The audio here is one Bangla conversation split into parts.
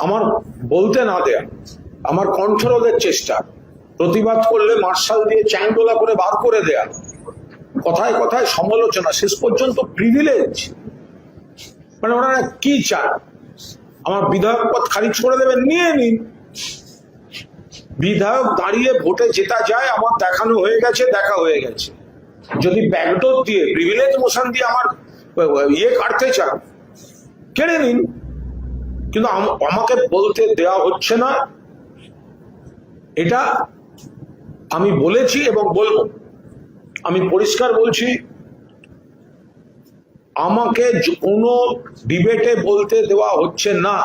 আমার বলতে না দেয়া, আমার কণ্ঠরোধের চেষ্টা, প্রতিবাদ করলে মার্শাল দিয়ে চ্যাংদোলা করে বার করে দেয়া, কথায় কথায় সমালোচনা, শেষ পর্যন্ত প্রিভিলেজ। মানে ওনারা কি চান? আমার বিধায়ক পদ খারিজ করে দেবেন, নিয়ে নিন। বিধায়ক দাঁড়িয়ে ভোটে জেতা যায়, আমার দেখানো হয়ে গেছে, দেখা হয়ে গেছে। যদি ব্যাকডোর দিয়ে প্রিভিলেজ মোশন দিয়ে আমার ইয়ে কাটতে চান, কেড়ে নিন। কিন্তু আমাকে বলতে দেওয়া হচ্ছে না। এটা আমি বলেছি এবং বলবো। আমি পরিষ্কার বলছি, আমাকে কোনো ডিবেটে বলতে দেওয়া হচ্ছে না।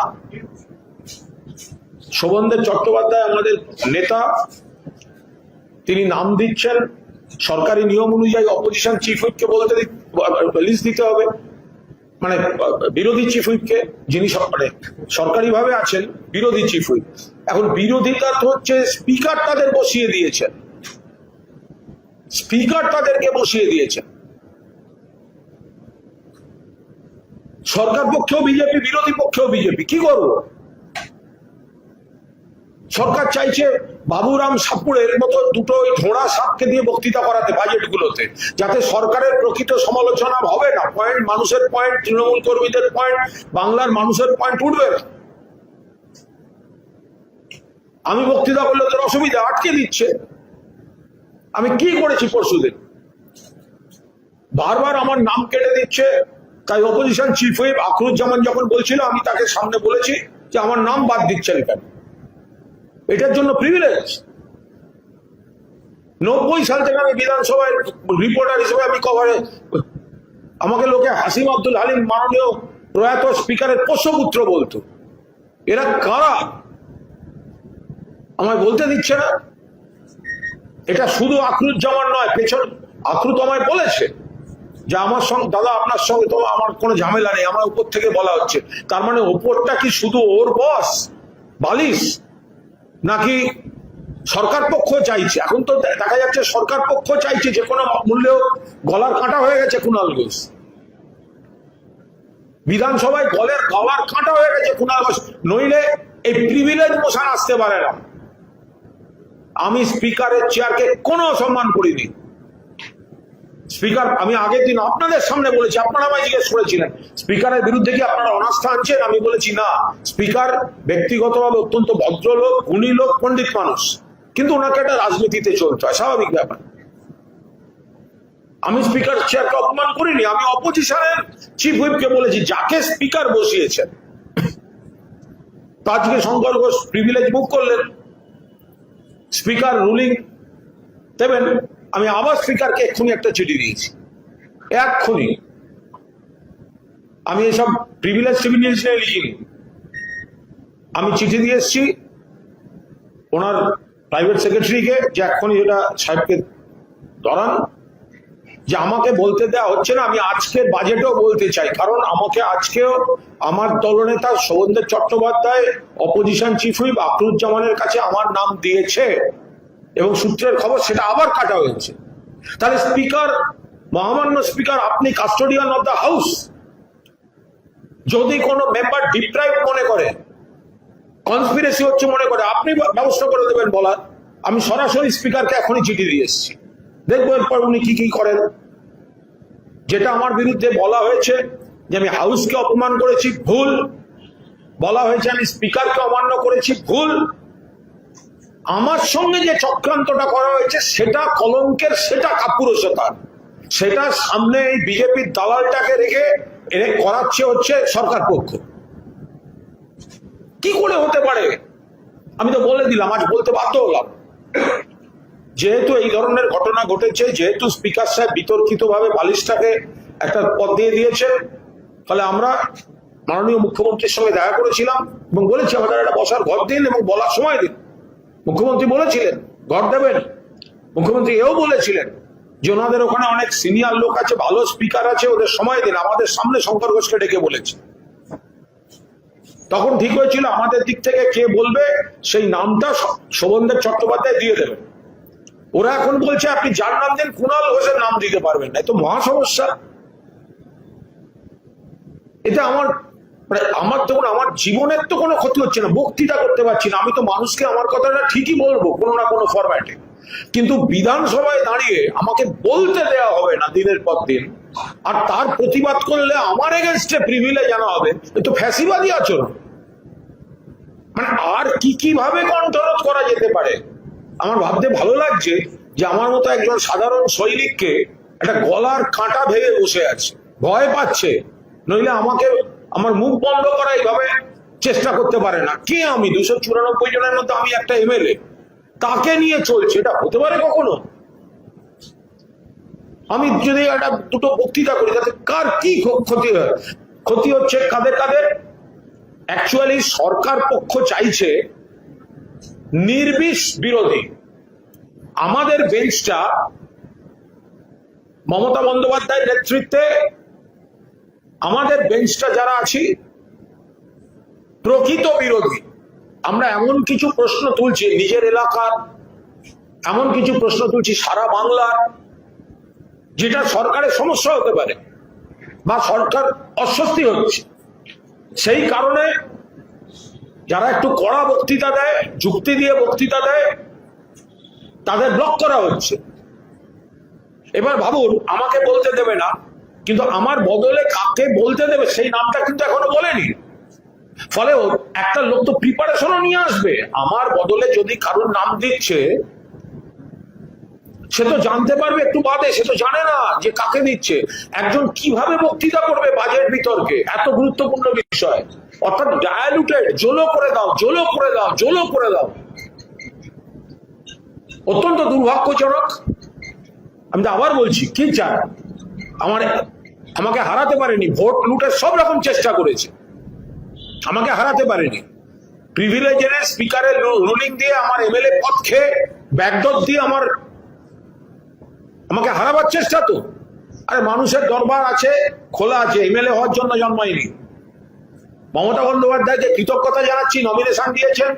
শোভনদেব চট্টোপাধ্যায় আমাদের নেতা, তিনি নাম দিচ্ছেন, সরকারি নিয়ম অনুযায়ী অপোজিশন চিফ হুইপকে বলতে লিস্ট দিতে হবে, মানে বিরোধী চিফ হুইপকে, যিনি সরকারি ভাবে আছেন বিরোধী চিফ হুইপ। এখন বিরোধিতা তো হচ্ছে স্পিকার তাদের বসিয়ে দিয়েছেন, স্পিকার তাদেরকে বসিয়ে দিয়েছেন। সরকার পক্ষেও বিজেপি, বিরোধী পক্ষেও বিজেপি। কি করবো? সরকার চাইছে বাবুরাম সাপুড়ের মতো দুটো ঘোড়া সাপকে দিয়ে বক্তৃতা করাতে বাজেটগুলোতে, যাতে সরকারের প্রকৃত সমালোচনা হবে না। পয়েন্ট, মানুষের পয়েন্ট, তৃণমূল কর্মীদের পয়েন্ট, বাংলার মানুষের পয়েন্ট উঠবে না। আমি বক্তৃতা করলে ওদের অসুবিধা, আটকে দিচ্ছে। আমি কি করেছি পরশুদিন? বারবার আমার নাম কেটে দিচ্ছে। তাই অপোজিশন চিফ হুইপ আখরুজ্জামান যখন বলছিল, আমি তাকে সামনে বলেছি যে আমার নাম বাদ দিচ্ছেন কেন? এটার জন্য প্রিভিলেজ। 90 সাল থেকে আমি বিধানসভায় রিপোর্টার হিসেবে আমি কভারে, আমাকে লোকে হাসিম আব্দুল হালিম মাননীয় প্রয়াত স্পিকারের পোষ্যপুত্র বলতো। এরা কারা আমায় বলতে দিচ্ছে না? এটা শুধু আখরুজ্জামান নয়, পেছন আখরু তো আমায় বলেছে যে আমার সঙ্গে, দাদা আপনার সঙ্গে তো আমার কোনো ঝামেলা নেই, আমার উপর থেকে বলা হচ্ছে। তার মানে ওপরটা কি শুধু ওর বস বালিশ, নাকি সরকার পক্ষ চাইছে? এখন তো দেখা যাচ্ছে সরকার পক্ষ চাইছে যে কোনো মূল্যেও। গলার কাঁটা হয়ে গেছে কুণাল ঘোষ বিধানসভায়, গলার কাঁটা হয়ে গেছে কুণাল ঘোষ। নইলে এই প্রিভিলেজ মোশন আসতে পারে না। আমি স্পিকারের চেয়ারকে কোনো অসম্মান করিনি। স্পিকার, আমি আগের দিন আপনাদের সামনে বলেছি, আপনারা আমায় জিজ্ঞেস করেছিলেন স্পিকারের বিরুদ্ধে কি আপনারা অনাস্থা আনছেন? আমি বলেছি না। স্পিকার ব্যক্তিগতভাবে অত্যন্ত ভদ্রলোক, গুণী লোক, পণ্ডিত মানুষ, কিন্তু ওনাকে একটা রাজনীতিতে চলতে হয়, স্বাভাবিক ব্যাপার। আমি স্পিকার চেয়ারকে অপমান করিনি। আমি অপোজিশনের চিফ হুইপকে বলেছি, যাকে স্পিকার বসিয়েছেন, আজকে শঙ্কর ঘোষ প্রিভিলেজ মুভ করলেন, স্পিকার রুলিং দেবেন। আমি আবার স্পিকারকে এক্ষুনি একটা চিঠি দিয়েছি, এক্ষুনি। আমি এসব প্রিভিলেজ টিভিলেজ লিখিনি, আমি চিঠি দিয়ে এসছি ওনার প্রাইভেট সেক্রেটারিকে, যে এক্ষুনি এটা সাহেবকে ধরান, যে আমাকে বলতে দেওয়া হচ্ছে না। আমি আজকের বাজেটেও বলতে চাই, কারণ আমাকে আজকেও আমার দলনেতা Sovandeb Chattopadhyay opposition chief whip আখরুজ্জামানের কাছে আমার নাম দিয়েছে, এবং সূত্রের খবর সেটা আবার কাটা হয়েছে। তাহলে স্পিকার, মহামান্য স্পিকার, আপনি কাস্টোডিয়ান অফ দ্য হাউস, যদি কোনো মেম্বার ডিপ্রাইভ মনে করে, কনস্পিরেসি হচ্ছে মনে করে, আপনি ব্যবস্থা করে দেবেন বলার। আমি সরাসরি স্পিকারকে এখনই চিঠি দিয়ে এসেছি, দেখবো এরপর উনি কি কি করেন। যেটা আমার বিরুদ্ধে বলা হয়েছে যে আমি হাউসকে অপমান করেছি, ভুল। বলা হয়েছে আমি স্পিকারকে অমান্য করেছি, ভুল। আমার সঙ্গে যে চক্রান্তটা করা হয়েছে সেটা কলঙ্কের, সেটা কাপুরুষতার, সেটা সামনে এই বিজেপির দালালটাকে রেখে করাচ্ছে হচ্ছে সরকার পক্ষ। কি করে হতে পারে? আমি তো বলে দিলাম, আজ বলতে বাধ্য হলাম। যেহেতু এই ধরনের ঘটনা ঘটেছে, যেহেতু স্পিকার সাহেব বিতর্কিতভাবে বালিশটাকে একটা পদ দিয়ে দিয়েছেন, তাহলে আমরা মাননীয় মুখ্যমন্ত্রীর সঙ্গে দেখা করেছিলাম এবং বলেছি আমাদের একটা বসার ঘর দিন এবং বলার সময় দিন। মুখ্যমন্ত্রী বলেছিলেন ঘর দেবেন। মুখ্যমন্ত্রী এও বলেছিলেন যে ওনাদের ওখানে অনেক সিনিয়র লোক আছে, ভালো স্পিকার আছে, ওদের সময় দিন। আমাদের সামনে শঙ্কর ঘোষকে ডেকে বলেছে। তখন ঠিক হয়েছিল আমাদের দিক থেকে কে বলবে সেই নামটা শোভনদেব চট্টোপাধ্যায় দিয়ে দেবেন। ওরা এখন বলছে আপনি যার নাম দেন কুণাল ঘোষের নাম দিতে পারবেন না। এ তো মহা সমস্যা। এটা আমার মানে আমার দেখুন, আমার জীবনের তো কোনো ক্ষতি হচ্ছে না, বক্তৃতা করতে পারছি না, আমি তো মানুষকে আমার কথাটা ঠিকই বলবো কোনো না কোনো ফরম্যাটে, কিন্তু বিধানসভায় দাঁড়িয়ে আমাকে বলতে দেওয়া হবে না দিনের পর দিন, আর তার প্রতিবাদ করলে আমার এগেনস্টে প্রিভিলেজ আনা হবে, এ তো ফ্যাসিবাদী আচরণ। মানে আর কি কিভাবে কণ্ঠরোধ করা যেতে পারে? আমার ভাবতে ভালো লাগছে যে আমার মতো একজন সাধারণ সৈনিককে একটা গলার কাঁটা ভেঙে বসে আছে, ভয় পাচ্ছে, নইলে আমাকে আমার মুখ বন্ধ করা এইভাবে চেষ্টা করতে পারে না। কে আমি? 294 জনের মধ্যে আমি একটা এমএলএ, তাকে নিয়ে চলছে, এটা হতে পারে কখনো? আমি যদি একটা দুটো বক্তৃতা করি তাতে কার কি ক্ষতি হয়? ক্ষতি হচ্ছে কাদের কাদের? অ্যাকচুয়ালি সরকার পক্ষ চাইছে নির্বিষ বিরোধী। আমাদের বেঞ্চটা মমতা বন্দ্যোপাধ্যায়ের নেতৃত্বে, আমাদের বেঞ্চটা যারা আছি প্রকৃত বিরোধী। আমরা এমন কিছু প্রশ্ন তুলছি নিজের এলাকার, এমন কিছু প্রশ্ন তুলছি সারা বাংলার, যেটা সরকারের সমস্যা হতে পারে বা সরকার অস্বস্তি হচ্ছে। সেই কারণে যারা একটু কড়া বক্তৃতা দেয়, যুক্তি দিয়ে বক্তৃতা দেয়, তাদের ব্লক করা হচ্ছে। এবার ভাবুন, আমাকে বলতে দেবে না, কিন্তু আমার বদলে কাকে বলতে দেবে সেই নামটা কিন্তু এখনো বলেনি। ফলে একটা লোক তো প্রিপারেশনও নিয়ে আসবে। আমার বদলে যদি কারোর নাম দিচ্ছে, সে তো জানতে পারবে একটু বাদে, সে তো জানে না যে কাকে দিচ্ছে। একজন কিভাবে বক্তৃতা করবে বাজেট বিতর্কে, এত গুরুত্বপূর্ণ বিষয়, অর্থাৎ ডায়ালুটেড, জোলো করে দাও, জোলো করে দাও, জোলো করে দাও। অত্যন্ত দুর্ভাগ্যজনক। আমি তো আবার বলছি, কি চায়? আমাকে হারাতে পারেনি, ভোট লুটের সব রকম চেষ্টা করেছে, আমাকে হারাতে পারেনি। প্রিভিলেজ এনে স্পিকারের রুলিং দিয়ে আমার এমএলএ পদ খেয়ে ব্যাকডোর দিয়ে আমাকে হারাবার চেষ্টা। তো আরে মানুষের দরবার আছে, খোলা আছে, এমএলএ হওয়ার জন্য জন্মায়নি। মমতা বন্দ্যোপাধ্যায়কে কৃতজ্ঞতা জানাচ্ছি, নমিনেশন দিয়েছেন।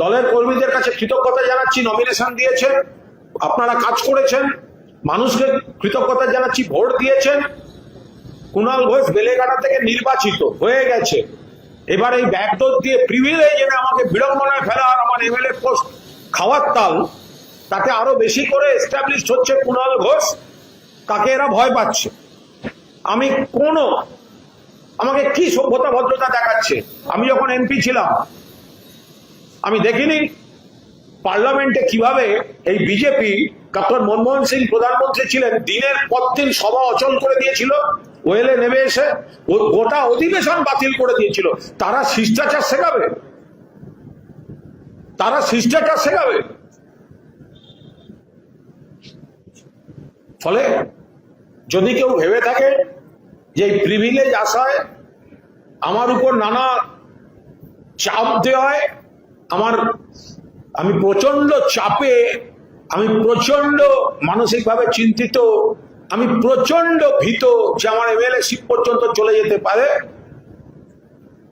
দলের কর্মীদের কাছে কৃতজ্ঞতা জানাচ্ছি, নমিনেশন দিয়েছেন, আপনারা কাজ করেছেন। মানুষকে কৃতজ্ঞতা জানাচ্ছি, ভোট দিয়েছেন। কুণাল ঘোষ বেলেঘাটা থেকে নির্বাচিত হয়ে গেছে। এবার এই ব্যাকডোর দিয়ে প্রিভিলেজ এনে আমাকে বিড়ম্বনায় ফেলা আর আমার এমএলএ পোস্ট খাওয়ার তাল, তাতে আরো বেশি করে এস্টাবলিশ হচ্ছে কুণাল ঘোষ, তাকে এরা ভয় পাচ্ছে। আমাকে কি সভ্যতা ভদ্রতা দেখাচ্ছে? আমি যখন এমপি ছিলাম, আমি দেখিনি পার্লামেন্টে কিভাবে এই বিজেপি, ডক্টর মনমোহন সিং প্রধানমন্ত্রী ছিলেন, দিনের পর দিন সভা অচল করে দিয়েছিল, ওয়েলে নেমে এসে গোটা অধিবেশন বাতিল করে দিয়েছিল। তারা শিষ্টাচার শেখাবে? তারা শিষ্টাচার শেখাবে? ফলে যদি কেউ ভেবে থাকে যে এই প্রিভিলেজ আসায় আমার উপর নানা চাপ দেওয়ায় আমি প্রচন্ড চাপে, আমি প্রচন্ড মানসিকভাবে চিন্তিত, আমি প্রচন্ড ভীত যে আমার এমএলএ শিপ পর্যন্ত চলে যেতে পারে,